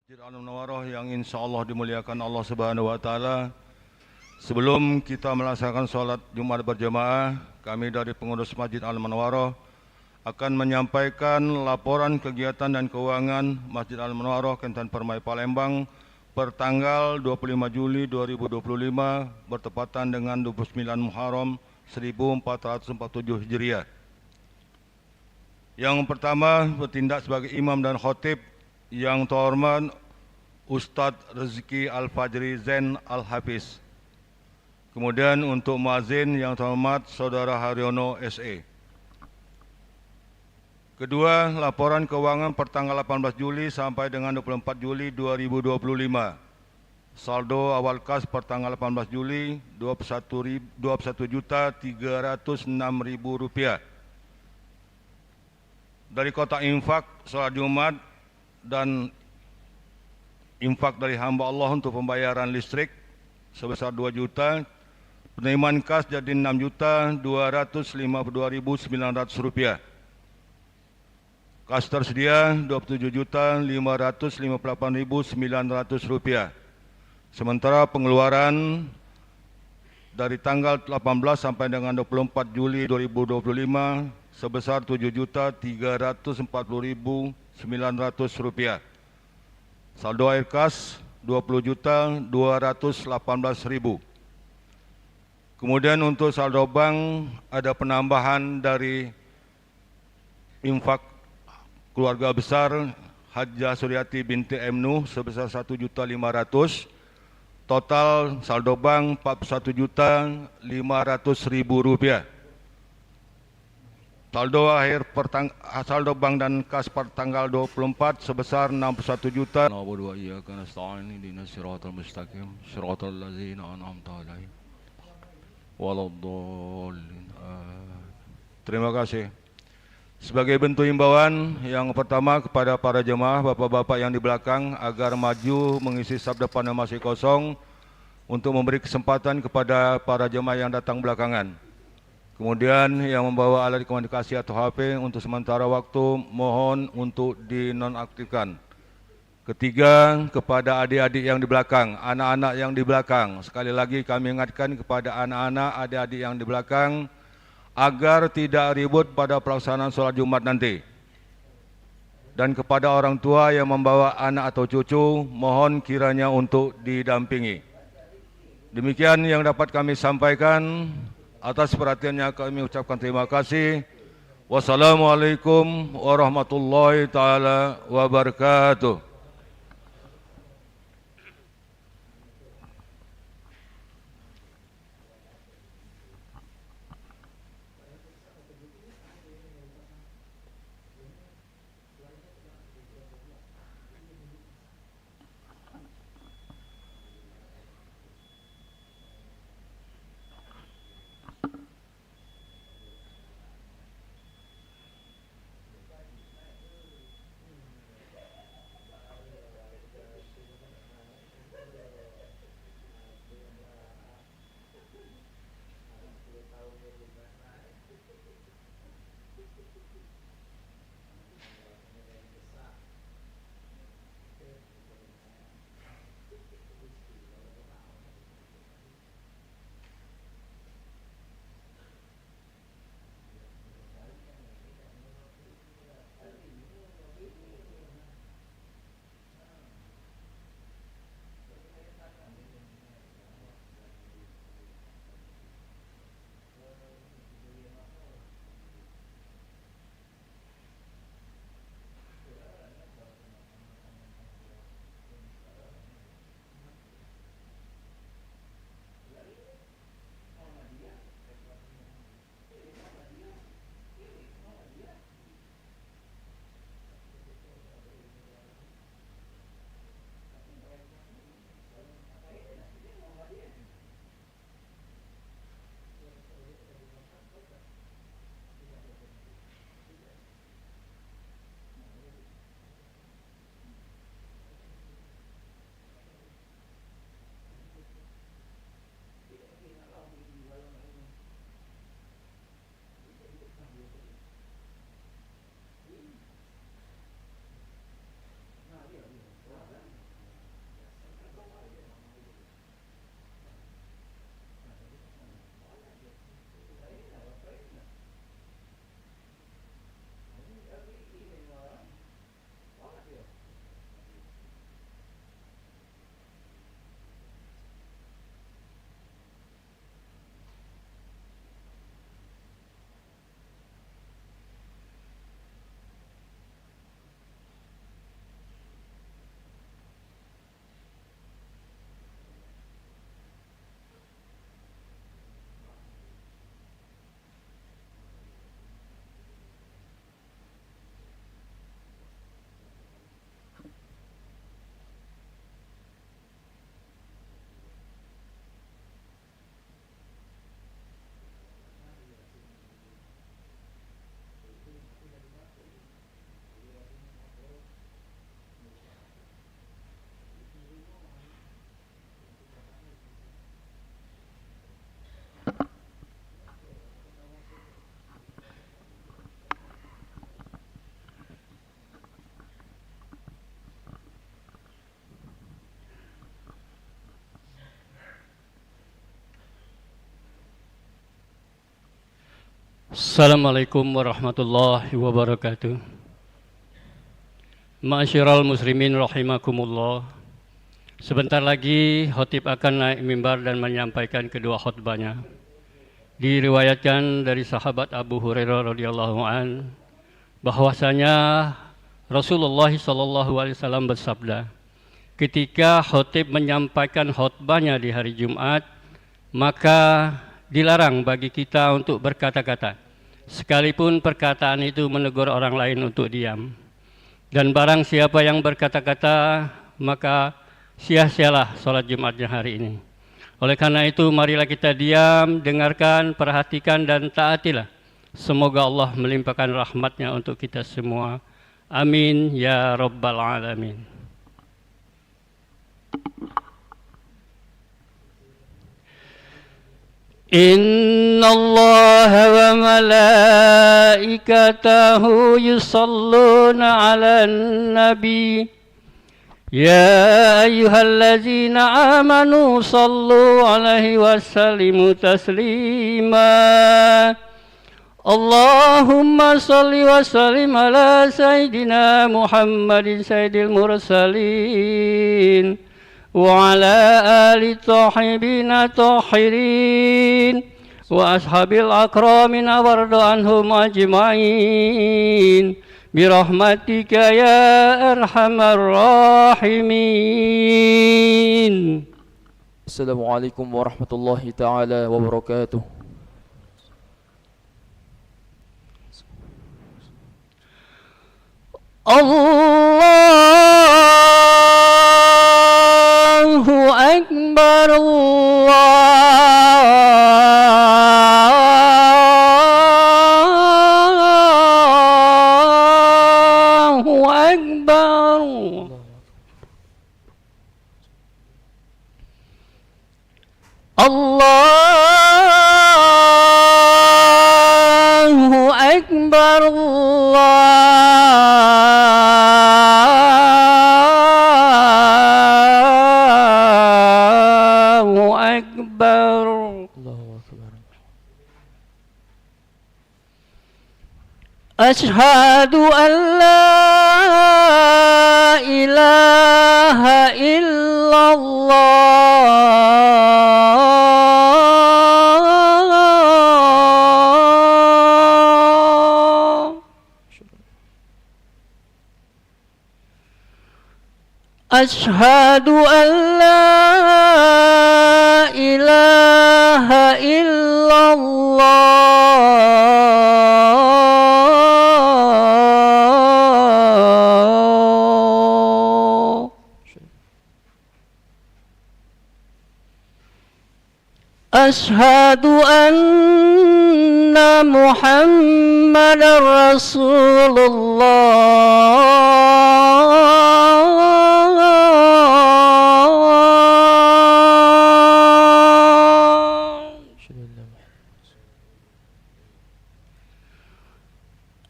Masjid Al-Munawwarah yang insya Allah dimuliakan Allah Subhanahu wa Ta'ala. Sebelum kita melaksanakan sholat Jumat berjamaah, kami dari pengurus Masjid Al-Munawwarah akan menyampaikan laporan kegiatan dan keuangan Masjid Al-Munawwarah Kentan Permai Palembang pertanggal 25 Juli 2025 bertepatan dengan 29 Muharram 1447 Hijriah. Yang pertama bertindak sebagai imam dan khotib yang terhormat Ustadz Rezeki Al-Fajri Zain Al-Hafiz. Kemudian untuk muazin yang terhormat Saudara Haryono SE. Kedua, laporan keuangan pertanggal 18 Juli sampai dengan 24 Juli 2025. Saldo awal kas pertanggal 18 Juli Rp21.306.000. Dari kotak infak sholat Jumat dan infak dari hamba Allah untuk pembayaran listrik sebesar 2 juta, penerimaan kas jadi Rp6.252.900. Kas tersedia Rp27.558.900. Sementara pengeluaran dari tanggal 18 sampai dengan 24 Juli 2025 sebesar Rp7.340.900. Saldo air kas Rp20.218.000. Kemudian untuk saldo bank ada penambahan dari infak keluarga besar Hajjah Suryati binti M. Nuh sebesar Rp1.500.000. Total saldo bank Rp41.500.000. Saldo bank dan kas per tanggal 24 sebesar 61 juta. Na'budu wa iyyaka nasta'in ihdinas siratal mustaqim siratal ladzina an'amta 'alaihim waladdallin. Terima kasih. Sebagai bentuk himbauan yang pertama kepada para jemaah bapak-bapak yang di belakang agar maju mengisi saf depan yang masih kosong untuk memberi kesempatan kepada para jemaah yang datang belakangan. Kemudian yang membawa alat komunikasi atau HP untuk sementara waktu mohon untuk dinonaktifkan. Ketiga, kepada adik-adik yang di belakang, anak-anak yang di belakang, sekali lagi kami ingatkan kepada anak-anak, adik-adik yang di belakang agar tidak ribut pada pelaksanaan sholat Jumat nanti. Dan kepada orang tua yang membawa anak atau cucu, mohon kiranya untuk didampingi. Demikian yang dapat kami sampaikan. Atas perhatiannya kami ucapkan terima kasih. Wassalamualaikum warahmatullahi taala wabarakatuh. Assalamualaikum warahmatullahi wabarakatuh. Ma'asyiral muslimin rahimakumullah. Sebentar lagi khatib akan naik mimbar dan menyampaikan kedua khutbahnya. Diriwayatkan dari sahabat Abu Hurairah radhiyallahu an bahwasanya Rasulullah sallallahu alaihi wasallam bersabda, ketika khatib menyampaikan khutbahnya di hari Jumat, maka dilarang bagi kita untuk berkata-kata, sekalipun perkataan itu menegur orang lain untuk diam. Dan barang siapa yang berkata-kata, maka sia-sialah sholat Jumatnya hari ini. Oleh karena itu, marilah kita diam, dengarkan, perhatikan, dan taatilah. Semoga Allah melimpahkan rahmatnya untuk kita semua. Amin ya rabbal alamin. Inna Allah wa malaikatahu yusalluna ala nabi ya ayyuhallazina amanu sallu alaihi wa sallimu taslima. Allahumma salli wa sallim ala sayyidina Muhammadin sayyidil mursalin وعلى آل الطاهرين الطاهرين وأصحاب الأكرمين وارض عنهم أجمعين برحمتك يا أرحم الراحمين. السلام عليكم ورحمة الله تعالى وبركاته. Allahu Akbar, Allahu Akbar. Allahu Akbar, Allahu Akbar. Asyhadu an la ilaha illallah. Asyhadu an la ilaha illallah. Asyhadu anna Muhammadar Rasulullah.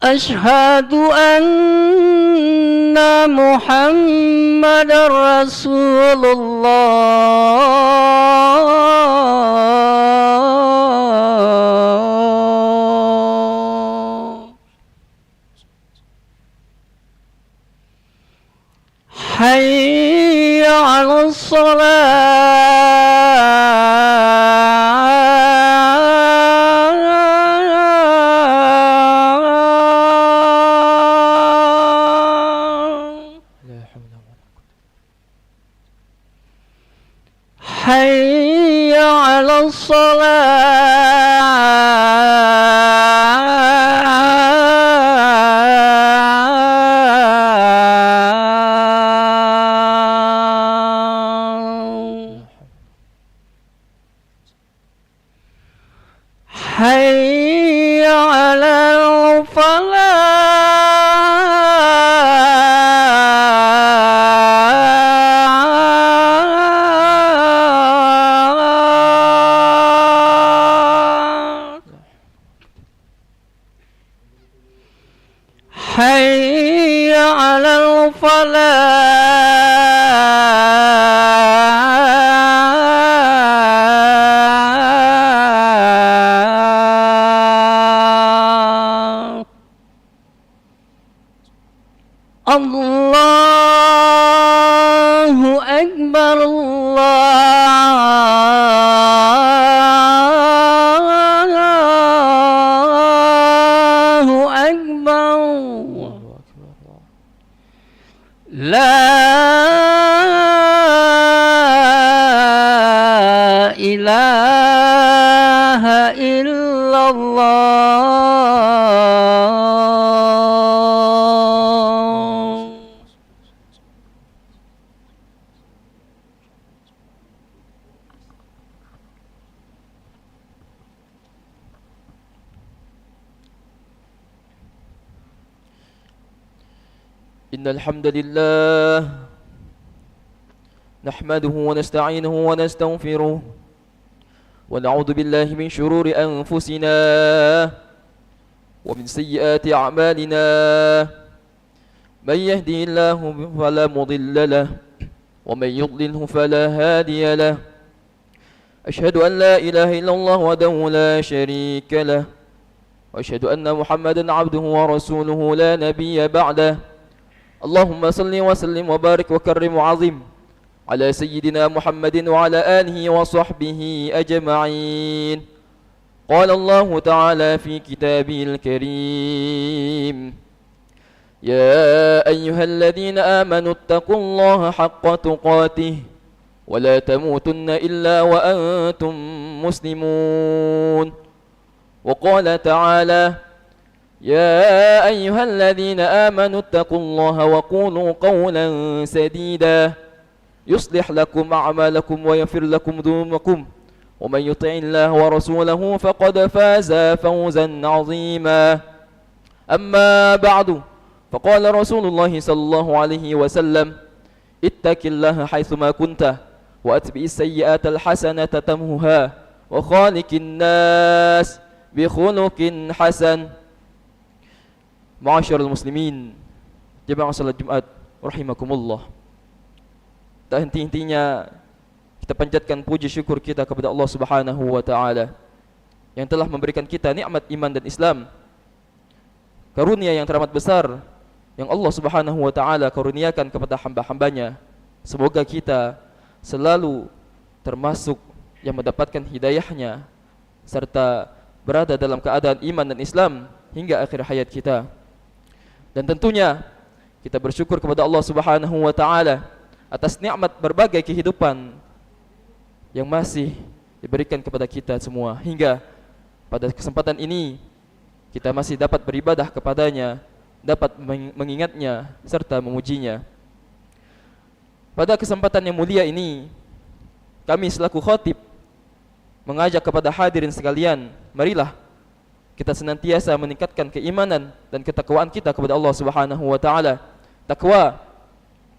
Asyhadu anna Muhammadar Rasulullah. Hayya 'alas حي على الصلاة حي على الفلاح حي على الفلاح La ilaha illallah. إن الحمد لله نحمده ونستعينه ونستغفره ونعوذ بالله من شرور أنفسنا ومن سيئات أعمالنا. من يهدي الله فلا مضل له ومن يضلله فلا هادي له. أشهد أن لا إله إلا الله وحده لا شريك له وأشهد أن محمدا عبده ورسوله لا نبي بعده. اللهم صل وسلم وبارك وكرم وعظم على سيدنا محمد وعلى آله وصحبه أجمعين. قال الله تعالى في كتابه الكريم: يا أيها الذين آمنوا اتقوا الله حق تقاته ولا تموتن إلا وأنتم مسلمون. وقال تعالى: يا أيها الذين آمنوا اتقوا الله وقولوا قولا سديدا يصلح لكم أعمالكم ويغفر لكم ذنوبكم ومن يطع الله ورسوله فقد فاز فوزا عظيما. أما بعد، فقال رسول الله صلى الله عليه وسلم: اتق الله حيثما كنت وأتبع السيئات الحسنة تمحها وخالق الناس بخلق حسن. Ma'asyiral muslimin, jemaah salat Jumat rahimakumullah. Tak henti-hentinya kita panjatkan puji syukur kita kepada Allah Subhanahu wa taala yang telah memberikan kita nikmat iman dan Islam. Karunia yang teramat besar yang Allah Subhanahu wa taala karuniakan kepada hamba-hambanya. Semoga kita selalu termasuk yang mendapatkan hidayahnya serta berada dalam keadaan iman dan Islam hingga akhir hayat kita. Dan tentunya kita bersyukur kepada Allah Subhanahu wa taala atas nikmat berbagai kehidupan yang masih diberikan kepada kita semua, hingga pada kesempatan ini kita masih dapat beribadah kepadanya, dapat mengingatnya serta memujinya. Pada kesempatan yang mulia ini, kami selaku khatib mengajak kepada hadirin sekalian, marilah kita senantiasa meningkatkan keimanan dan ketakwaan kita kepada Allah Subhanahu wa taala. Takwa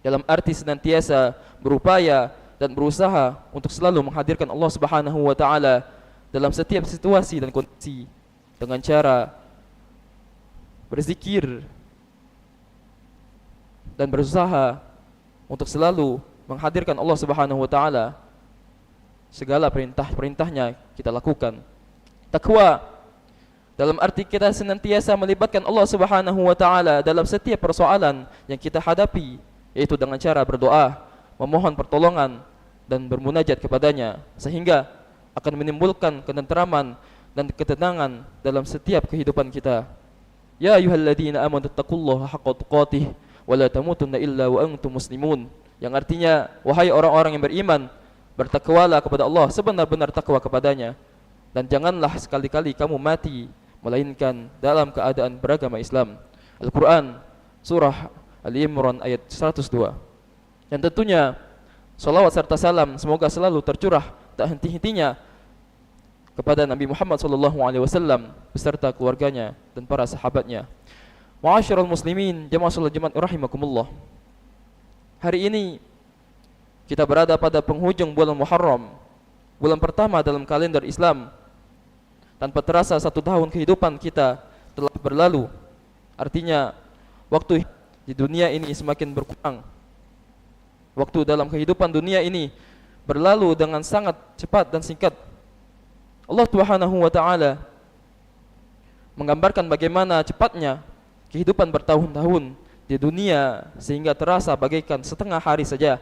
dalam arti senantiasa berupaya dan berusaha untuk selalu menghadirkan Allah Subhanahu wa taala dalam setiap situasi dan kondisi dengan cara berzikir dan berusaha untuk selalu menghadirkan Allah Subhanahu wa taala. Segala perintah-perintahnya kita lakukan. Takwa dalam arti kita senantiasa melibatkan Allah Subhanahu wa taala dalam setiap persoalan yang kita hadapi, yaitu dengan cara berdoa, memohon pertolongan dan bermunajat kepadanya, sehingga akan menimbulkan ketenteraman dan ketenangan dalam setiap kehidupan kita. Ya ayyuhalladzina amanu taqullaha haqqa tuqatih wa la tamutunna illa wa antum muslimun, yang artinya, wahai orang-orang yang beriman, bertakwalah kepada Allah sebenar-benar takwa kepadanya, dan janganlah sekali-kali kamu mati melainkan dalam keadaan beragama Islam. Al-Quran Surah Al-Imran ayat 102. Dan tentunya salawat serta salam semoga selalu tercurah tak henti-hentinya kepada Nabi Muhammad SAW beserta keluarganya dan para sahabatnya. Ma'asyiral muslimin, jemaah salat Jumat rahimakumullah. Hari ini kita berada pada penghujung bulan Muharram, bulan pertama dalam kalender Islam. Tanpa terasa 1 tahun kehidupan kita telah berlalu. Artinya waktu di dunia ini semakin berkurang. Waktu dalam kehidupan dunia ini berlalu dengan sangat cepat dan singkat. Allah Subhanahu wa taala menggambarkan bagaimana cepatnya kehidupan bertahun-tahun di dunia sehingga terasa bagaikan setengah hari saja.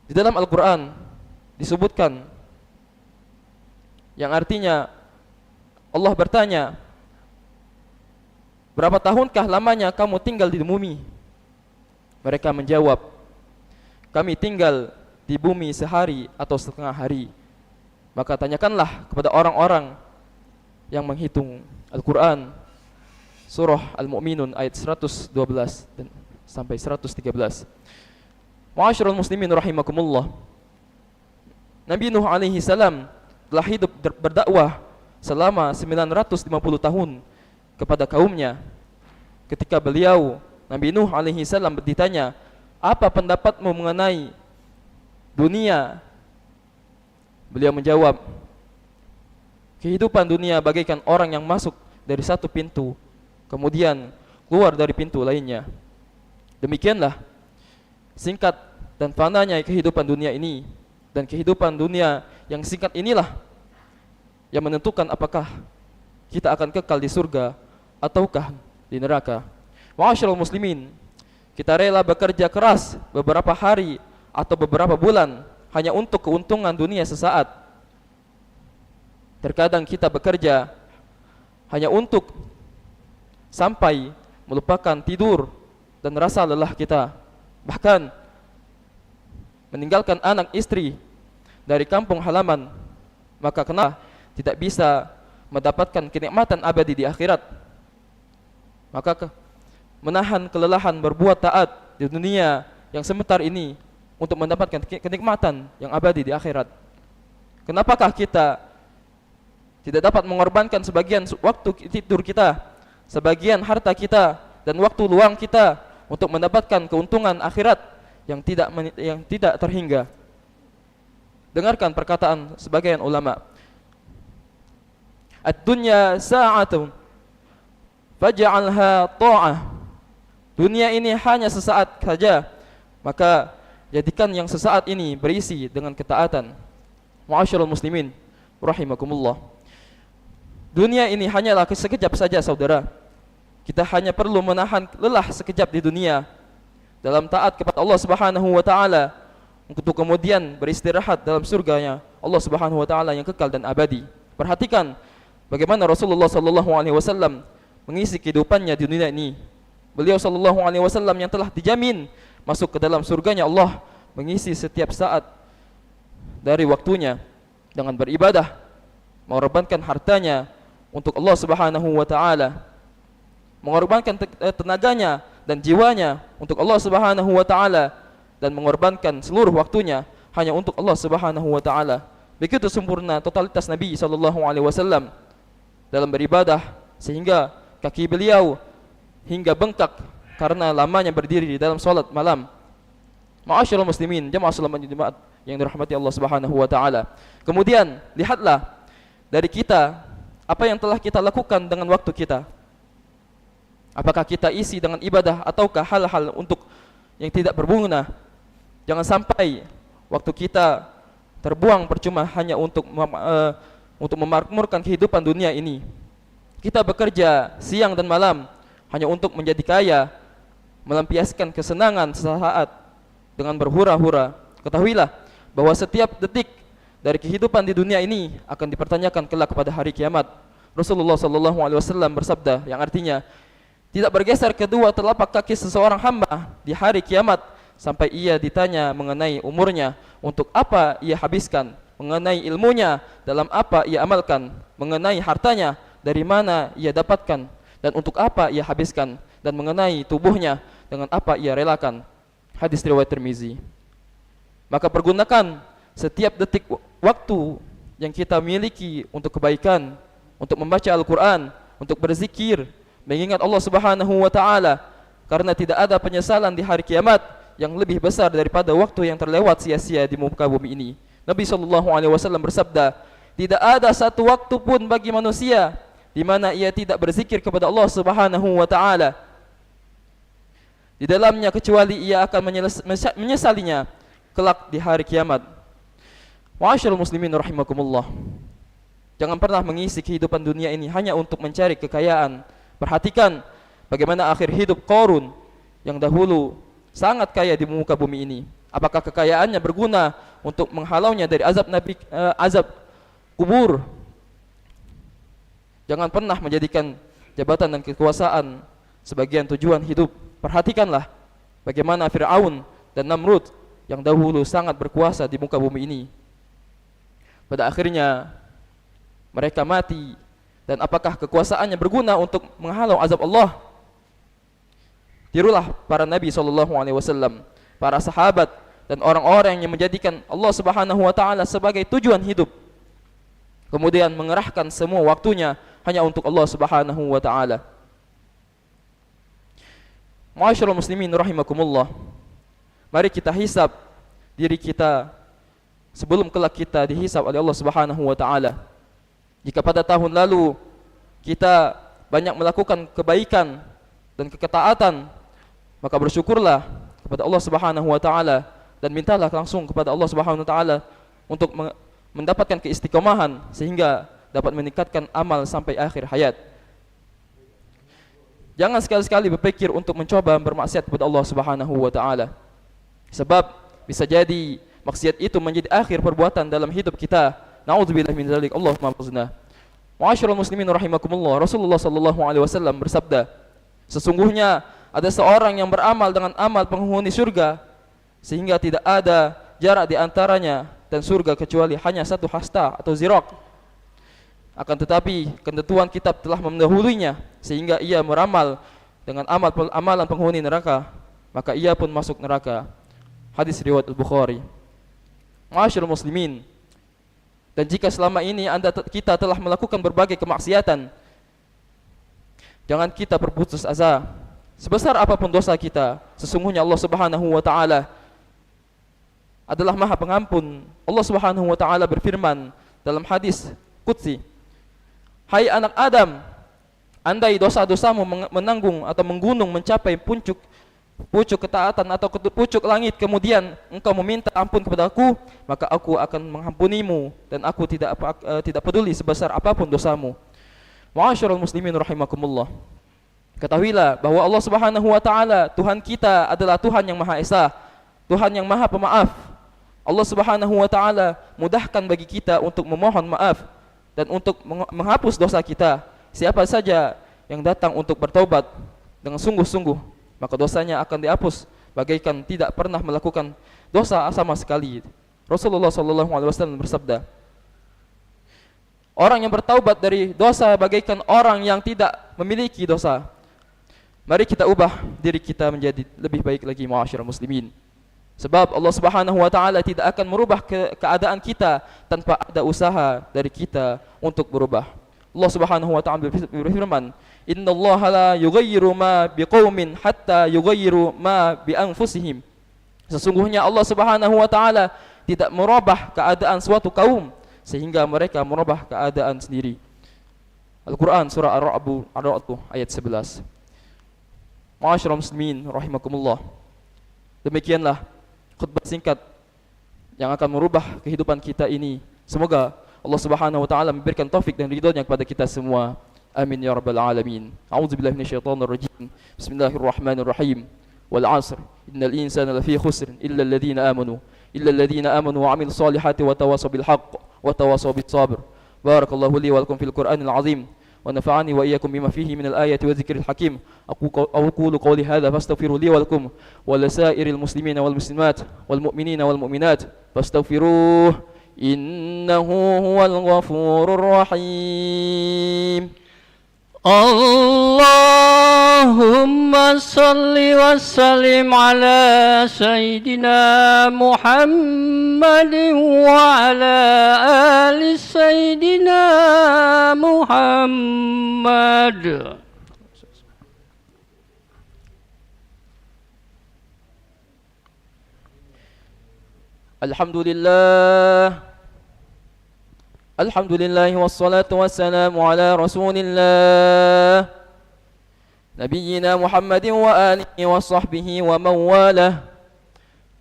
Di dalam Al-Quran disebutkan yang artinya Allah bertanya, berapa tahunkah lamanya kamu tinggal di bumi? Mereka menjawab, kami tinggal di bumi sehari atau setengah hari. Maka tanyakanlah kepada orang-orang yang menghitung Al-Quran, surah Al-Mu'minun ayat 112 dan sampai 113. Ma'asyiral muslimin rahimakumullah. Nabi Nuh alaihi salam telah hidup berdakwah selama 950 tahun kepada kaumnya. Ketika beliau Nabi Nuh alaihi salam ditanya, apa pendapatmu mengenai dunia? Beliau menjawab, kehidupan dunia bagaikan orang yang masuk dari satu pintu, kemudian keluar dari pintu lainnya. Demikianlah singkat dan fananya kehidupan dunia ini. Dan kehidupan dunia yang singkat inilah yang menentukan apakah kita akan kekal di surga ataukah di neraka. Ma'asyiral muslimin, kita rela bekerja keras beberapa hari atau beberapa bulan hanya untuk keuntungan dunia sesaat. Terkadang kita bekerja hanya untuk sampai melupakan tidur dan rasa lelah kita, bahkan meninggalkan anak istri dari kampung halaman, maka kenapa tidak bisa mendapatkan kenikmatan abadi di akhirat? Maka menahan kelelahan berbuat taat di dunia yang sebentar ini untuk mendapatkan kenikmatan yang abadi di akhirat. Kenapakah kita tidak dapat mengorbankan sebagian waktu tidur kita, sebagian harta kita, dan waktu luang kita untuk mendapatkan keuntungan akhirat yang tidak terhingga? Dengarkan perkataan sebagian ulama. Ad-dunya sa'atun faj'alha ta'ah. Dunia ini hanya sesaat saja, maka jadikan yang sesaat ini berisi dengan ketaatan. Ma'asyiral muslimin rahimakumullah. Dunia ini hanyalah sekejap saja saudara. Kita hanya perlu menahan lelah sekejap di dunia dalam taat kepada Allah Subhanahu wa taala untuk kemudian beristirahat dalam surganya Allah Subhanahu wa taala yang kekal dan abadi. Perhatikan bagaimana Rasulullah sallallahu alaihi wasallam mengisi kehidupannya di dunia ini. Beliau sallallahu alaihi wasallam yang telah dijamin masuk ke dalam surganya Allah mengisi setiap saat dari waktunya dengan beribadah, mengorbankan hartanya untuk Allah Subhanahu wa taala, mengorbankan tenaganya dan jiwanya untuk Allah Subhanahu wa taala, dan mengorbankan seluruh waktunya hanya untuk Allah Subhanahu wa taala. Begitu sempurna totalitas Nabi sallallahu alaihi wasallam dalam beribadah sehingga kaki beliau hingga bengkak karena lamanya berdiri di dalam salat malam. Ma'asyiral muslimin, jamaah salat Jumat yang dirahmati Allah Subhanahu wa taala. Kemudian lihatlah dari kita apa yang telah kita lakukan dengan waktu kita. Apakah kita isi dengan ibadah ataukah hal-hal untuk yang tidak berguna? Jangan sampai waktu kita terbuang percuma hanya untuk memakmurkan kehidupan dunia ini. Kita bekerja siang dan malam hanya untuk menjadi kaya, melampiaskan kesenangan sesaat dengan berhura-hura. Ketahuilah bahwa setiap detik dari kehidupan di dunia ini akan dipertanyakan kelak pada hari kiamat. Rasulullah sallallahu alaihi wasallam bersabda yang artinya tidak bergeser kedua telapak kaki seseorang hamba di hari kiamat sampai ia ditanya mengenai umurnya, untuk apa ia habiskan, mengenai ilmunya, dalam apa ia amalkan, mengenai hartanya, dari mana ia dapatkan, dan untuk apa ia habiskan, dan mengenai tubuhnya, dengan apa ia relakan. Hadis riwayat Tirmizi. Maka pergunakan setiap detik waktu yang kita miliki untuk kebaikan, untuk membaca Al-Quran, untuk berzikir, mengingat Allah Subhanahu wa taala, karena tidak ada penyesalan di hari kiamat yang lebih besar daripada waktu yang terlewat sia-sia di muka bumi ini. Nabi sallallahu alaihi wasallam bersabda, tidak ada satu waktu pun bagi manusia di mana ia tidak berzikir kepada Allah Subhanahu wa taala di dalamnya kecuali ia akan menyesalinya kelak di hari kiamat. Ma'asyiral muslimin rahimakumullah. Jangan pernah mengisi kehidupan dunia ini hanya untuk mencari kekayaan. Perhatikan bagaimana akhir hidup Qarun yang dahulu sangat kaya di muka bumi ini. Apakah kekayaannya berguna untuk menghalaunya dari azab kubur? Jangan pernah menjadikan jabatan dan kekuasaan sebagian tujuan hidup. Perhatikanlah bagaimana Fir'aun dan Namrud yang dahulu sangat berkuasa di muka bumi ini. Pada akhirnya mereka mati, dan apakah kekuasaannya berguna untuk menghalau azab Allah? Tirulah para nabi SAW, para sahabat, dan orang-orang yang menjadikan Allah Subhanahu wa taala sebagai tujuan hidup, kemudian mengerahkan semua waktunya hanya untuk Allah Subhanahu wa taala. Ma'asyiral muslimin rahimakumullah, mari kita hisab diri kita sebelum kelak kita dihisab oleh Allah Subhanahu wa taala. Jika pada tahun lalu kita banyak melakukan kebaikan dan ketaatan, maka bersyukurlah kepada Allah Subhanahu wa taala dan mintalah langsung kepada Allah Subhanahu wa taala untuk mendapatkan keistiqomahan sehingga dapat meningkatkan amal sampai akhir hayat. Jangan sekali-sekali berpikir untuk mencoba bermaksiat kepada Allah Subhanahu wa taala. Sebab bisa jadi maksiat itu menjadi akhir perbuatan dalam hidup kita. Nauzubillahi min dzalik. Allahumma hafizna. Ma'asyiral muslimin rahimakumullah. Rasulullah sallallahu alaihi wasallam bersabda, sesungguhnya ada seorang yang beramal dengan amal penghuni surga sehingga tidak ada jarak di antaranya dan surga kecuali hanya satu hasta atau ziraq. Akan tetapi ketentuan kitab telah mendahulunya sehingga ia meramal dengan amalan penghuni neraka, maka ia pun masuk neraka. Hadis riwayat Al-Bukhari. Ma'asyiral muslimin, dan jika selama ini kita telah melakukan berbagai kemaksiatan, jangan kita berputus asa. Sebesar apapun dosa kita, sesungguhnya Allah Subhanahu wa taala adalah Maha Pengampun. Allah Subhanahu wa taala berfirman dalam hadis qudsi, "Hai anak Adam, andai dosa-dosamu menanggung atau menggunung mencapai pucuk ketaatan atau pucuk langit, kemudian engkau meminta ampun kepadaku, maka aku akan mengampunimu dan aku tidak peduli sebesar apapun dosamu." Ma'asyiral muslimin rahimakumullah, ketahuilah bahwa Allah Subhanahu wa taala Tuhan kita adalah Tuhan yang Maha Esa, Tuhan yang Maha Pemaaf. Allah Subhanahu wa taala mudahkan bagi kita untuk memohon maaf dan untuk menghapus dosa kita. Siapa saja yang datang untuk bertaubat dengan sungguh-sungguh, maka dosanya akan dihapus bagaikan tidak pernah melakukan dosa sama sekali. Rasulullah sallallahu alaihi wasallam bersabda, orang yang bertaubat dari dosa bagaikan orang yang tidak memiliki dosa. Mari kita ubah diri kita menjadi lebih baik lagi, ma'asyiral muslimin. Sebab Allah Subhanahu wa taala tidak akan merubah keadaan kita tanpa ada usaha dari kita untuk berubah. Allah Subhanahu wa taala berfirman, "Innallaha la yughayyiru ma biqaumin hatta yughayyiru ma bi anfusihim." Sesungguhnya Allah Subhanahu wa taala tidak merubah keadaan suatu kaum sehingga mereka merubah keadaan sendiri. Al-Qur'an surah Ar-Ra'd ayat 11. Ma'asyiral muslimin rahimakumullah, demikianlah khutbah singkat yang akan merubah kehidupan kita ini. Semoga Allah Subhanahu wa taala memberikan taufik dan ridhonya kepada kita semua. Amin ya rabbal alamin. A'udzubillahi minasyaitonir rajim. Bismillahirrahmanirrahim. Wal 'asr innal insana lafi khusr illa alladhina amanu wa 'amilus solihati wa tawassaw bil haqq wa tawassaw bis sabr. Barakallahu li wa lakum fil Qur'anil 'azim wa nafa'ani wa iyyakum bima fihi minal ayati wa dzikril hakim. Aqulu qawli hadza fastaghfiru li wa lakum wa lisairil muslimina wal muslimat wal mu'minina wal mu'minat fastaghfiruhu innahu huwal ghafurur rahim. Allahumma salli wa sallim ala Sayyidina Muhammadin wa ala ali Sayyidina Muhammad. Alhamdulillah wassalatu wassalamu ala rasulillah nabiyyina Muhammadin wa alihi wa sahbihi wa mawalah.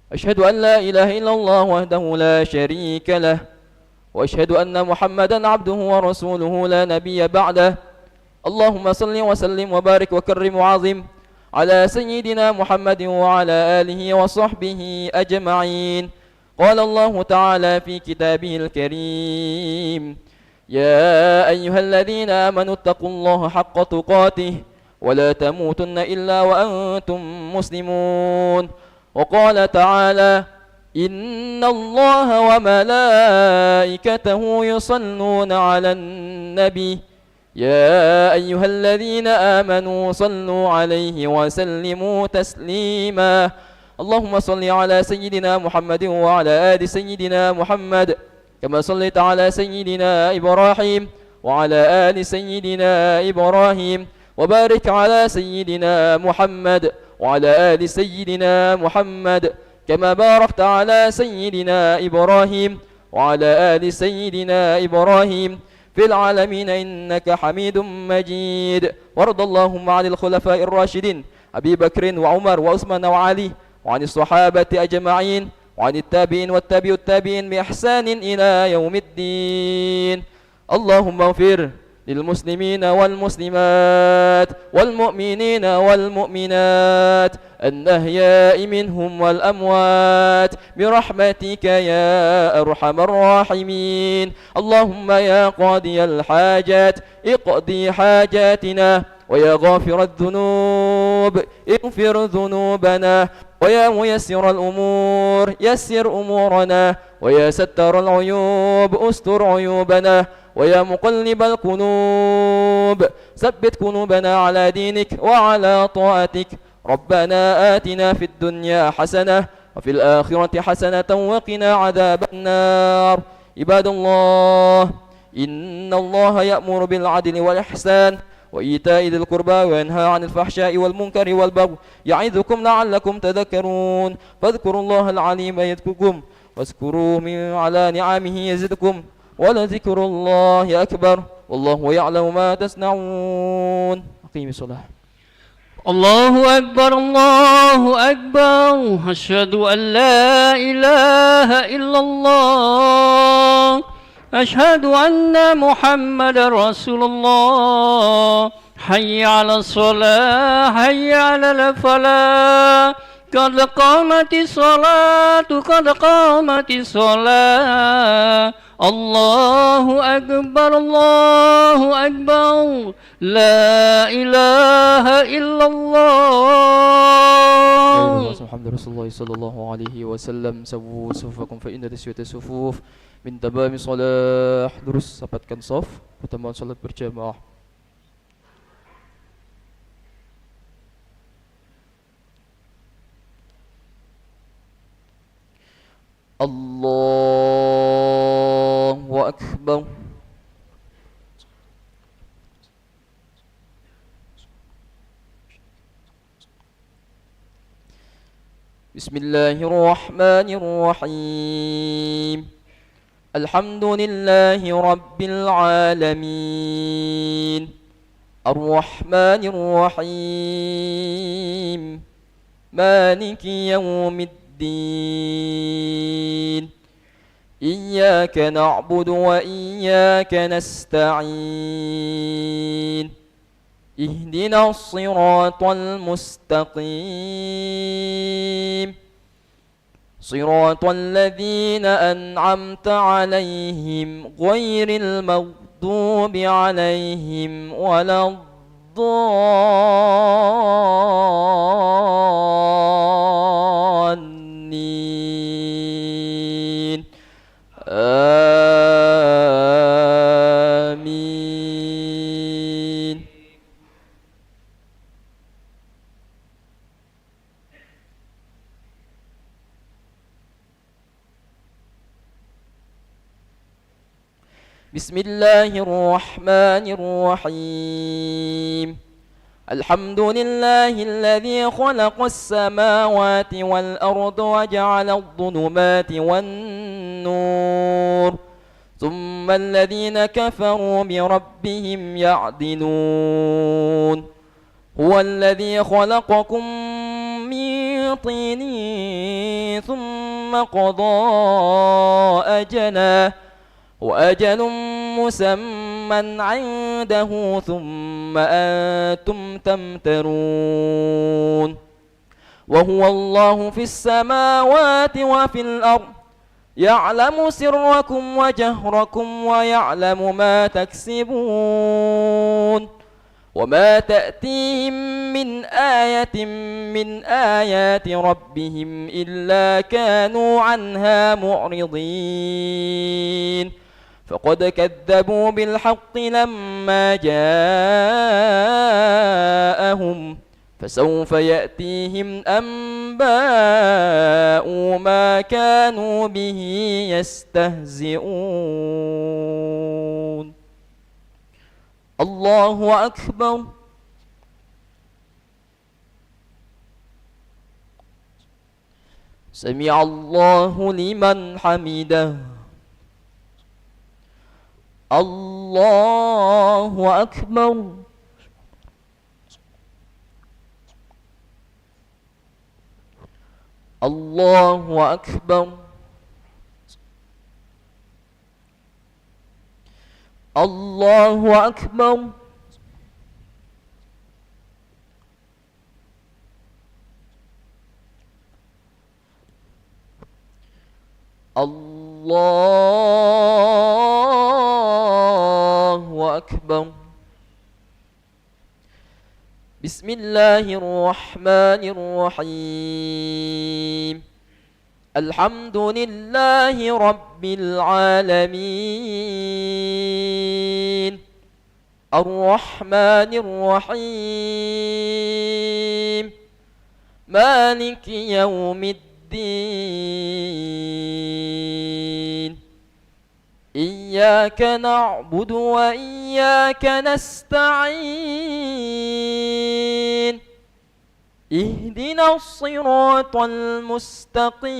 Ashhadu an la ilaha illallah wahdahu la sharika lah wa ashhadu anna Muhammadan abduhu wa rasuluhu la nabiyya ba'dah. Allahumma salli wa sallim wa barik wa karrim wa azim ala sayyidina Muhammadin wa ala alihi wa sahbihi ajma'in. قال الله تعالى في كتابه الكريم: يا أيها الذين آمنوا اتقوا الله حق تقاته ولا تموتن إلا وأنتم مسلمون. وقال تعالى: إن الله وملائكته يصلون على النبي يا أيها الذين آمنوا صلوا عليه وسلموا تسليما. اللهم صل على سيدنا محمد وعلى آل سيدنا محمد كما صليت على سيدنا إبراهيم وعلى آل سيدنا إبراهيم، وبارك على سيدنا محمد وعلى آل سيدنا محمد كما باركت على سيدنا إبراهيم وعلى آل سيدنا إبراهيم في العالمين إنك حميد مجيد. وارض اللهم عن الخلفاء الراشدين أبي بكر وعمر وعثمان وعلي، وعن الصحابة أجمعين، وعن التابعين والتابع التابعين بإحسان إلى يوم الدين. اللهم اغفر للمسلمين والمسلمات والمؤمنين والمؤمنات الأحياء منهم والأموات برحمتك يا أرحم الراحمين. اللهم يا قاضي الحاجات اقضي حاجاتنا، ويا غافر الذنوب اغفر ذنوبنا، ويا ميسر الأمور يسر أمورنا، ويا ستر العيوب استر عيوبنا، ويا مقلب القلوب ثبت قلوبنا على دينك وعلى طاعتك. ربنا آتنا في الدنيا حسنة وفي الآخرة حسنة وقنا عذاب النار. عباد الله، إن الله يأمر بالعدل والإحسان وإيتاء ذي القربى وينهى عن الفحشاء والمنكر والبغي يعظكم لعلكم تذكرون. فاذكروا الله العليم يذكركم واذكروه من على نعمه يزدكم ولذكر الله أكبر والله يعلم ما تصنعون. أقيموا الصلاة. الله أكبر الله أكبر، أشهد أن لا إله إلا الله، أشهد أن محمد رسول الله. حي على الصلاة حي على الفلاح، قد قامت الصلاة قد قامت الصلاة. الله أكبر الله أكبر، لا إله إلا الله. محمد رسول الله صلى الله عليه وسلم. سووا صفوفكم فإن تسوية الصفوف من تمام صلاح. Lurus, rapatkan saf, pertemuan salat berjamaah. Allahu Akbar. Bismillahirrahmanirrahim. Alhamdulillahi Rabbil Alamin, Ar-Rahmanir-Rahim, Maliki Yawmiddin. Iyyaka na'budu wa iyyaka nasta'in. Ihdinas siratal mustaqim, siratal ladzina an'amta 'alaihim ghairil maghdubi 'alaihim waladdallin. Amin. Bismillahirrahmanirrahim. Alhamdulillahi alladhi khalaqas samawati wal arda wa ja'ala adh-dhulumati wan nur. Thumma alladhina kafaru bi rabbihim ya'dilun. Huwa alladhi khalaqakum min tinin thumma qada ajala وأجل مسمى عنده ثم أنتم تمترون. وهو الله في السماوات وفي الأرض يعلم سركم وجهركم ويعلم ما تكسبون. وما تأتيهم من آية من آيات ربهم إلا كانوا عنها معرضين فقد كذبوا بالحق لما جاءهم فسوف يأتيهم أنباء ما كانوا به يستهزئون الله أكبر سمع الله لمن حمده الله أكبر الله أكبر الله أكبر الله أكبر بسم الله الرحمن الرحيم الحمد لله رب العالمين الرحمن الرحيم مالك يوم الدين إياك نعبد وإياك نستعين اهدنا الصراط المستقيم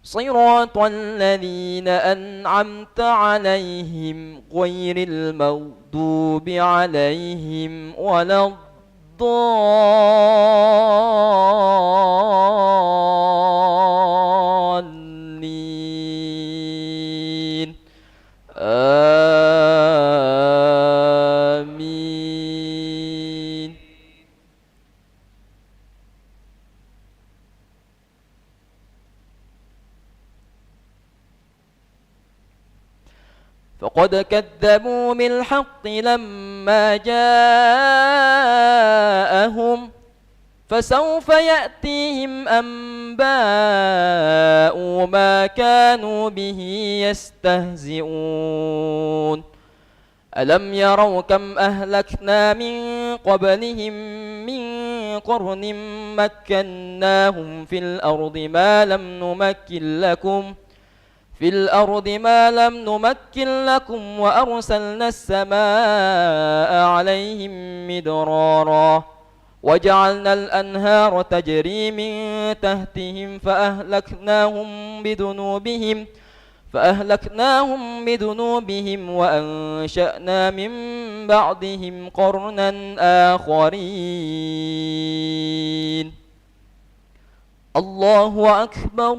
صراط الذين أنعمت عليهم غير المغضوب عليهم ولا الضالين آمين فقد كذبوا بالحق لما جاءهم فسوف يأتيهم أنباء ما كانوا به يستهزئون ألم يروا كم أهلكنا من قبلهم من قرن مكناهم في الأرض ما لم نمكن لكم وأرسلنا السماء عليهم مدرارا وجعلنا الأنهار تجري من تحتهم فأهلكناهم بذنوبهم وأنشأنا من بعدهم قرنا آخرين الله أكبر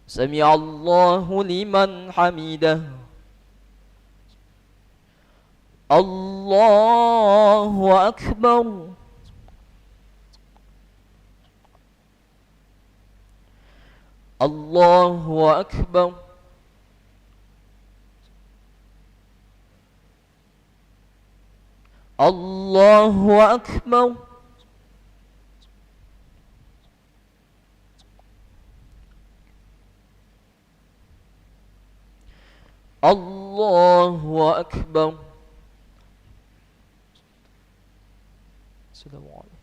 سمع الله لمن حمده الله أكبر الله أكبر الله أكبر الله أكبر السلام عليكم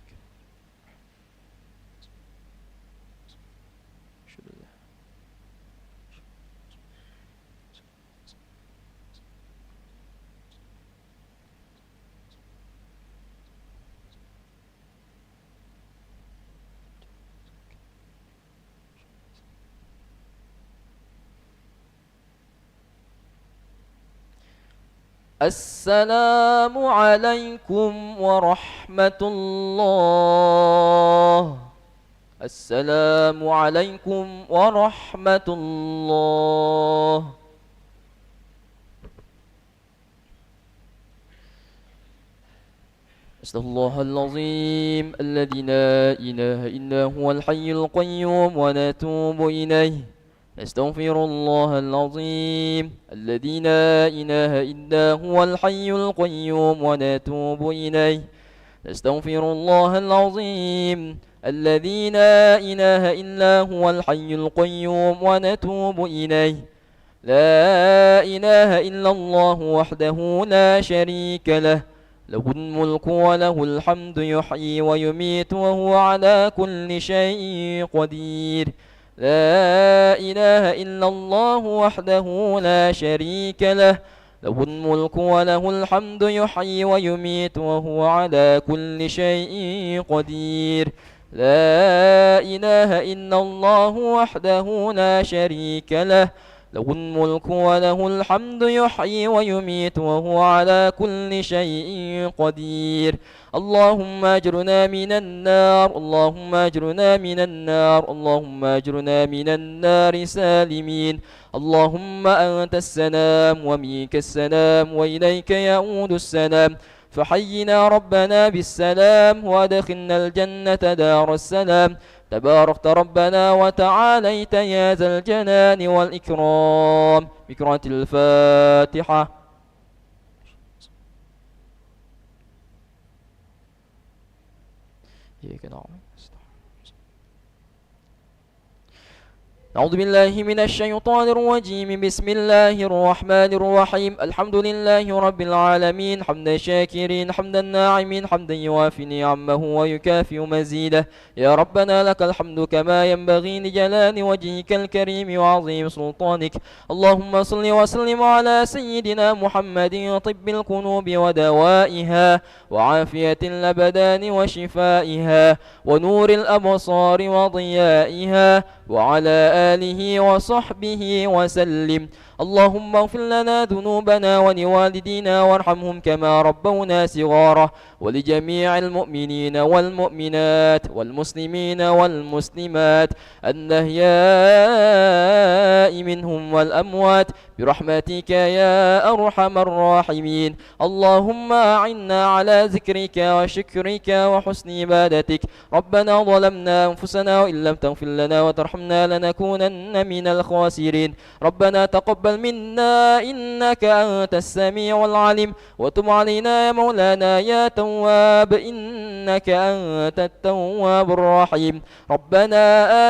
السلام عليكم ورحمة الله السلام عليكم ورحمة الله أستغفر الله العظيم الذي لا إله إلا هو الحي القيوم ونتوب إليه. نستغفر الله العظيم الذي لا إله إلا هو الحي القيوم ونتوب إليه. نستغفر الله العظيم الذي لا إله إلا هو الحي القيوم ونتوب إليه. لا إله إلا الله وحده لا شريك له، له الملك وله الحمد يحيي ويميت وهو على كل شيء قدير. لا إله إلا الله وحده لا شريك له، له الملك وله الحمد يحيي ويميت وهو على كل شيء قدير. لا إله إلا الله وحده لا شريك له، له الملك وله الحمد يحيي ويميت وهو على كل شيء قدير. اللهم أجرنا من النار، اللهم أجرنا من النار، اللهم أجرنا من النار سالمين. اللهم أنت السلام ومنك السلام وإليك يعود السلام، فحينا ربنا بالسلام وأدخلنا الجنة دار السلام. تباركت ربنا وتعاليت يا ذا الجلال والإكرام. بقراءة الفاتحة. أعوذ بالله من الشيطان الرجيم. بسم الله الرحمن الرحيم. الحمد لله رب العالمين، حمد الشاكرين، حمد الناعمين، حمدا يوافي نعمه ويكافئ مزيده. يا ربنا لك الحمد كما ينبغي لجلال وجهك الكريم وعظيم سلطانك. اللهم صل وسلم على سيدنا محمد طب القلوب ودوائها وعافية الأبدان وشفائها ونور الأبصار وضيائها وعلى آله وصحبه وسلم. اللهم اغفر لنا ذنوبنا ولوالدينا وارحمهم كما ربونا صغارا، ولجميع المؤمنين والمؤمنات والمسلمين والمسلمات الأحياء منهم والأموات برحمتك يا أرحم الراحمين. اللهم أعنا على ذكرك وشكرك وحسن عبادتك. ربنا ظلمنا أنفسنا وإن لم تغفر لنا وترحمنا لنكونن من الخاسرين. ربنا تقبل منا إنك أنت السميع العليم، وتب علينا يا مولانا يا تواب إنك أنت التواب الرحيم. ربنا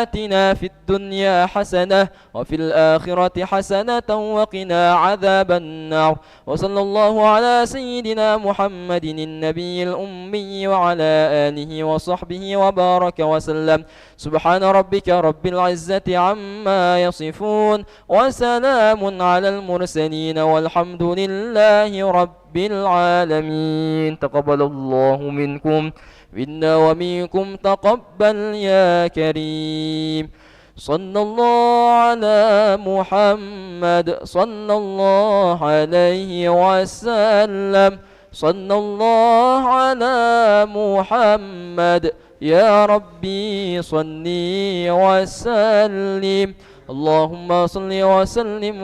آتنا في الدنيا حسنة وفي الآخرة حسنة وقنا عذاب النار. وصلى الله على سيدنا محمد النبي الأمي وعلى آله وصحبه وبارك وسلم. سبحان ربك رب العزة عما يصفون وسلام على المرسلين والحمد لله رب العالمين. تقبل الله منكم منا ومنكم تقبل يا كريم. صلى الله على محمد صلى الله عليه وسلم. صلى الله على محمد يا ربي صلي وسلم. اللهم صل وسلم